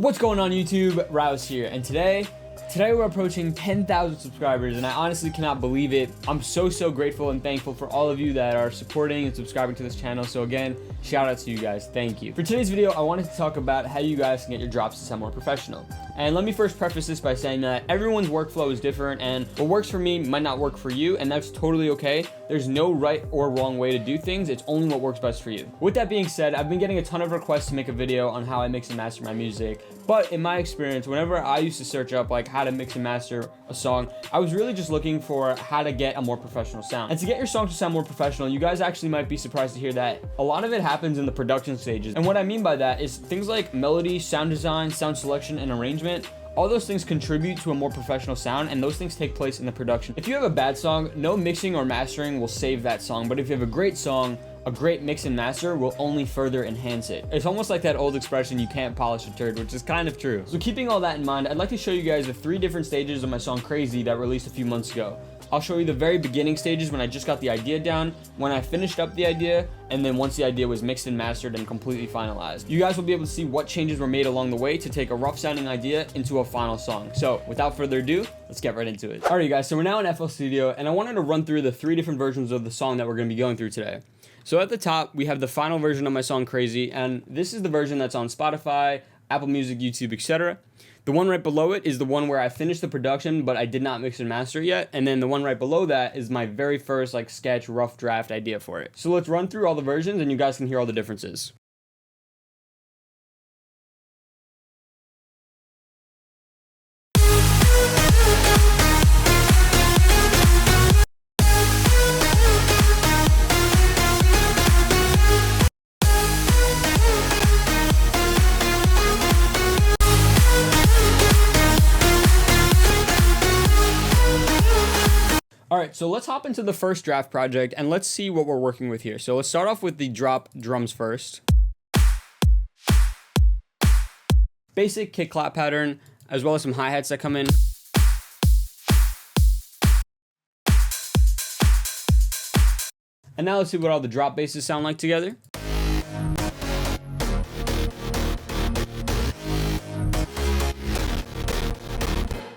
What's going on YouTube? Ryos here, and today we're approaching 10,000 subscribers, and I honestly cannot believe it. I'm so grateful and thankful for all of you that are supporting and subscribing to this channel. So again, shout out to you guys. Thank you. For today's video, I wanted to talk about how you guys can get your drops to sound more professional. And let me first preface this by saying that everyone's workflow is different, and what works for me might not work for you, and that's totally okay. There's no right or wrong way to do things. It's only what works best for you. With that being said, I've been getting a ton of requests to make a video on how I mix and master my music. But in my experience, whenever I used to search up like how to mix and master a song, I was really just looking for how to get a more professional sound. And to get your song to sound more professional, you guys actually might be surprised to hear that a lot of it happens in the production stages. And what I mean by that is things like melody, sound design, sound selection, and arrangement. All those things contribute to a more professional sound, and those things take place in the production. If you have a bad song, no mixing or mastering will save that song. But if you have a great song, a great mix and master will only further enhance it. It's almost like that old expression, you can't polish a turd, which is kind of true. So keeping all that in mind, I'd like to show you guys the 3 different stages of my song Crazy that released a few months ago. I'll show you the very beginning stages when I just got the idea down, when I finished up the idea, and then once the idea was mixed and mastered and completely finalized. You guys will be able to see what changes were made along the way to take a rough sounding idea into a final song. So without further ado, let's get right into it. Alright guys, so we're now in FL Studio, and I wanted to run through the 3 different versions of the song that we're going to be going through today. So at the top, we have the final version of my song Crazy, and this is the version that's on Spotify, Apple Music, YouTube, etc. The one right below it is the one where I finished the production, but I did not mix and master it yet. And then the one right below that is my very first like sketch, rough draft idea for it. So let's run through all the versions and you guys can hear all the differences. Alright, so let's hop into the first draft project and let's see what we're working with here. So let's start off with the drop drums first. Basic kick clap pattern, as well as some hi-hats that come in. And now let's see what all the drop basses sound like together.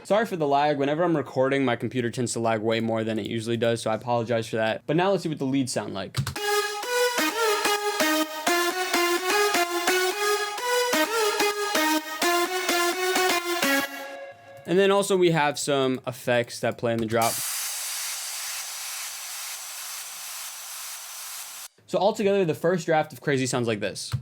Sorry for the lag. Whenever I'm recording, my computer tends to lag way more than it usually does, so I apologize for that. But now let's see what the leads sound like. And then also we have some effects that play in the drop. So altogether, the first draft of Crazy sounds like this.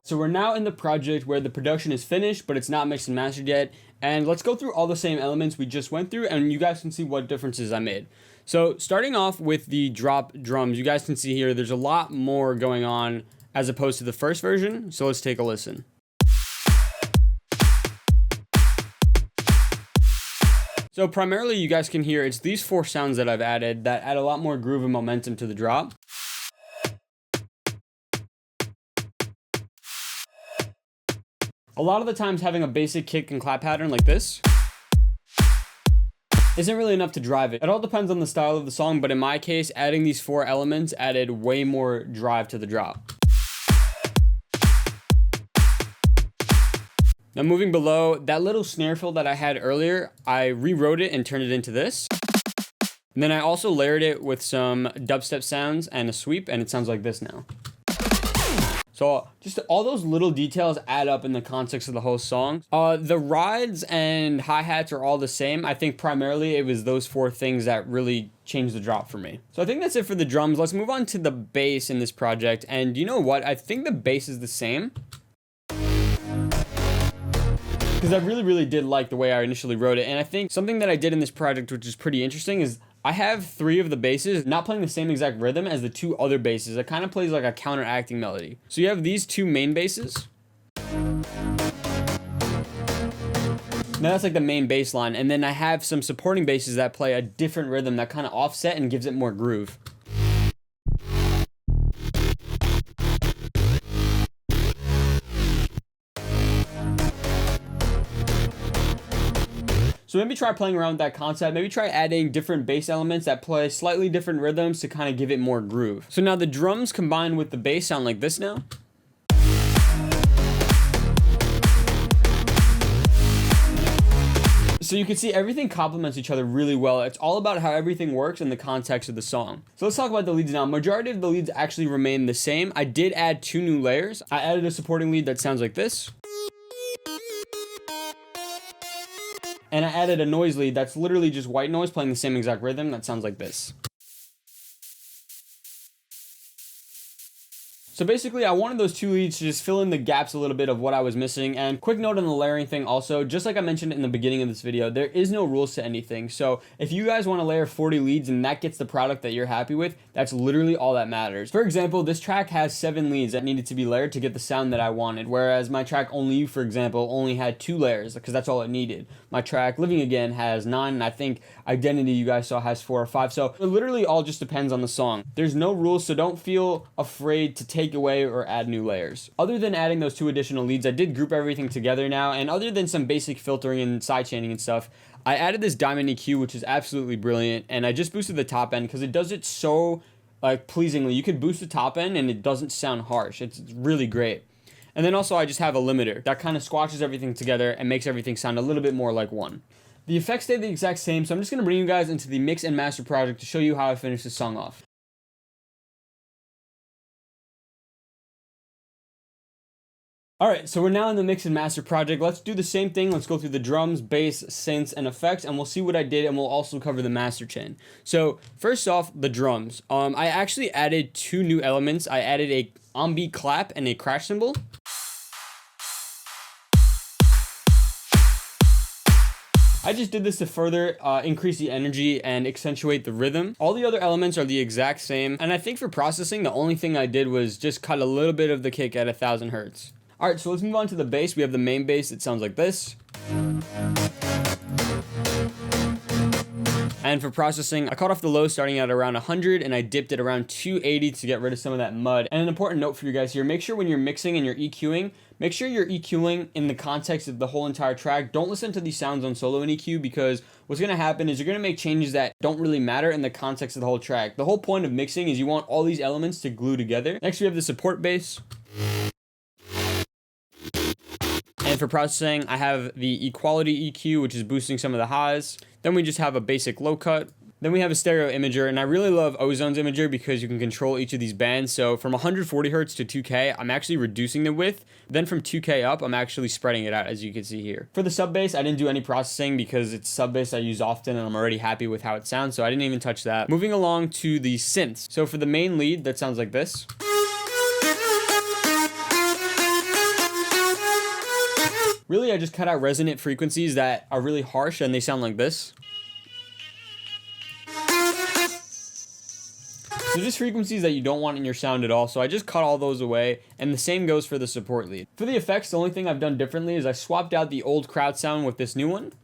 So we're now in the project where the production is finished, but it's not mixed and mastered yet. And let's go through all the same elements we just went through, and you guys can see what differences I made. So starting off with the drop drums, you guys can see here, there's a lot more going on as opposed to the first version. So let's take a listen. So primarily you guys can hear it's these 4 sounds that I've added that add a lot more groove and momentum to the drop. A lot of the times having a basic kick and clap pattern like this isn't really enough to drive it. It all depends on the style of the song, but in my case, adding these 4 elements added way more drive to the drop. Now moving below, that little snare fill that I had earlier, I rewrote it and turned it into this. And then I also layered it with some dubstep sounds and a sweep, and it sounds like this now. So just all those little details add up in the context of the whole song. The rides and hi-hats are all the same. I think primarily it was those 4 things that really changed the drop for me. So I think that's it for the drums. Let's move on to the bass in this project. And you know what? I think the bass is the same, because I really did like the way I initially wrote it. And I think something that I did in this project, which is pretty interesting, is I have 3 of the basses not playing the same exact rhythm as the 2 other basses. It kind of plays like a counteracting melody. So you have these 2 main basses. Now that's like the main bass line. And then I have some supporting basses that play a different rhythm that kind of offset and gives it more groove. So maybe try playing around with that concept. Maybe try adding different bass elements that play slightly different rhythms to kind of give it more groove. So now the drums combined with the bass sound like this now. So you can see everything complements each other really well. It's all about how everything works in the context of the song. So let's talk about the leads now. Majority of the leads actually remain the same. I did add 2 new layers. I added a supporting lead that sounds like this. And I added a noise lead that's literally just white noise playing the same exact rhythm that sounds like this. So basically, I wanted those 2 leads to just fill in the gaps a little bit of what I was missing. And quick note on the layering thing also, just like I mentioned in the beginning of this video, there is no rules to anything. So if you guys want to layer 40 leads and that gets the product that you're happy with, that's literally all that matters. For example, this track has 7 leads that needed to be layered to get the sound that I wanted, whereas my track Only You, for example, only had 2 layers because that's all it needed. My track Living Again has 9, and I think Identity you guys saw has 4 or 5. So it literally all just depends on the song. There's no rules, so don't feel afraid to take away or add new layers. Other than adding those 2 additional leads, I did group everything together now, and other than some basic filtering and sidechaining and stuff, I added this diamond EQ, which is absolutely brilliant, and I just boosted the top end because it does it so pleasingly. You could boost the top end and it doesn't sound harsh. It's really great. And then also I just have a limiter that kind of squashes everything together and makes everything sound a little bit more like one. The effects stay the exact same, so I'm just going to bring you guys into the mix and master project to show you how I finished this song off. Alright, so we're now in the mix and master project. Let's do the same thing. Let's go through the drums, bass, synths, and effects, and we'll see what I did, and we'll also cover the master chain. So first off, the drums. I actually added 2 new elements. I added a on-beat clap and a crash cymbal. I just did this to further increase the energy and accentuate the rhythm. All the other elements are the exact same, and I think for processing, the only thing I did was just cut a little bit of the kick at 1000 hertz. Alright, so let's move on to the bass. We have the main bass. It sounds like this. And for processing, I cut off the low starting at around 100 and I dipped it around 280 to get rid of some of that mud. And an important note for you guys here, make sure when you're mixing and you're EQing, make sure you're EQing in the context of the whole entire track. Don't listen to these sounds on solo and EQ, because what's going to happen is you're going to make changes that don't really matter in the context of the whole track. The whole point of mixing is you want all these elements to glue together. Next, we have the support bass. And for processing, I have the equality EQ, which is boosting some of the highs. Then we just have a basic low cut. Then we have a stereo imager, and I really love Ozone's imager because you can control each of these bands. So from 140 hertz to 2K, I'm actually reducing the width. Then from 2K up, I'm actually spreading it out, as you can see here. For the sub bass, I didn't do any processing because it's sub bass I use often and I'm already happy with how it sounds, so I didn't even touch that. Moving along to the synths. So for the main lead, that sounds like this. Really, I just cut out resonant frequencies that are really harsh and they sound like this. So just frequencies that you don't want in your sound at all. So I just cut all those away, and the same goes for the support lead. For the effects, the only thing I've done differently is I swapped out the old crowd sound with this new one.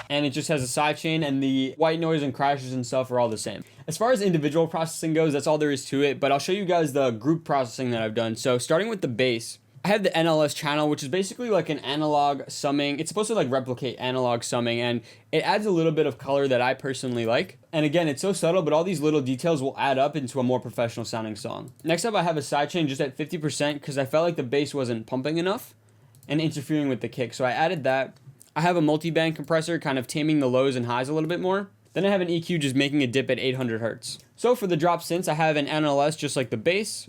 And it just has a sidechain, and the white noise and crashes and stuff are all the same. As far as individual processing goes, that's all there is to it, but I'll show you guys the group processing that I've done. So starting with the bass, I have the NLS channel, which is basically like an analog summing. It's supposed to like replicate analog summing, and it adds a little bit of color that I personally like. And again, it's so subtle, but all these little details will add up into a more professional sounding song. Next up, I have a sidechain just at 50% because I felt like the bass wasn't pumping enough and interfering with the kick. So I added that. I have a multi-band compressor kind of taming the lows and highs a little bit more. Then I have an EQ just making a dip at 800 hertz. So for the drop synths, I have an NLS just like the bass.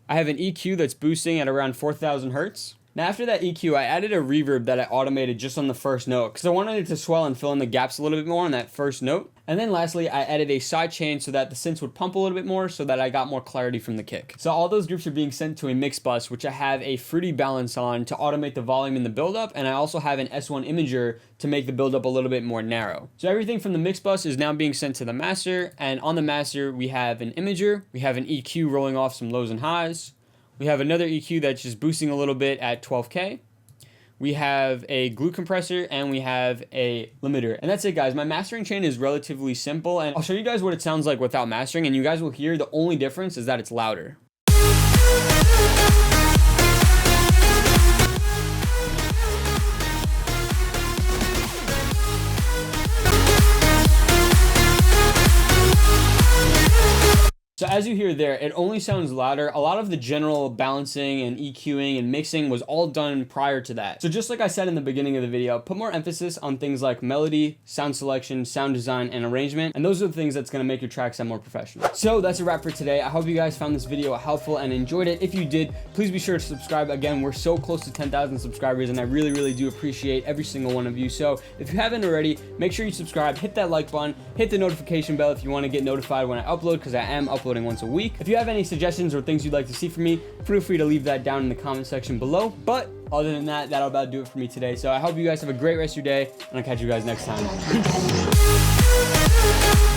I have an EQ that's boosting at around 4000 hertz. Now after that EQ, I added a reverb that I automated just on the first note because I wanted it to swell and fill in the gaps a little bit more on that first note. And then lastly, I added a sidechain so that the synths would pump a little bit more so that I got more clarity from the kick. So all those groups are being sent to a mix bus, which I have a fruity balance on to automate the volume in the buildup, and I also have an S1 imager to make the buildup a little bit more narrow. So everything from the mix bus is now being sent to the master, and on the master we have an imager, we have an EQ rolling off some lows and highs, we have another EQ that's just boosting a little bit at 12K. We have a glue compressor and we have a limiter. And that's it, guys. My mastering chain is relatively simple, and I'll show you guys what it sounds like without mastering, and you guys will hear the only difference is that it's louder. So as you hear there, it only sounds louder. A lot of the general balancing and EQing and mixing was all done prior to that. So just like I said in the beginning of the video, put more emphasis on things like melody, sound selection, sound design, and arrangement. And those are the things that's gonna make your track sound more professional. So that's a wrap for today. I hope you guys found this video helpful and enjoyed it. If you did, please be sure to subscribe. Again, we're so close to 10,000 subscribers, and I really do appreciate every single one of you. So if you haven't already, make sure you subscribe, hit that like button, hit the notification bell if you want to get notified when I upload, because I am uploading once a week. If you have any suggestions or things you'd like to see from me, feel free to leave that down in the comment section below. But other than that, that'll about do it for me today. So I hope you guys have a great rest of your day, and I'll catch you guys next time. Peace.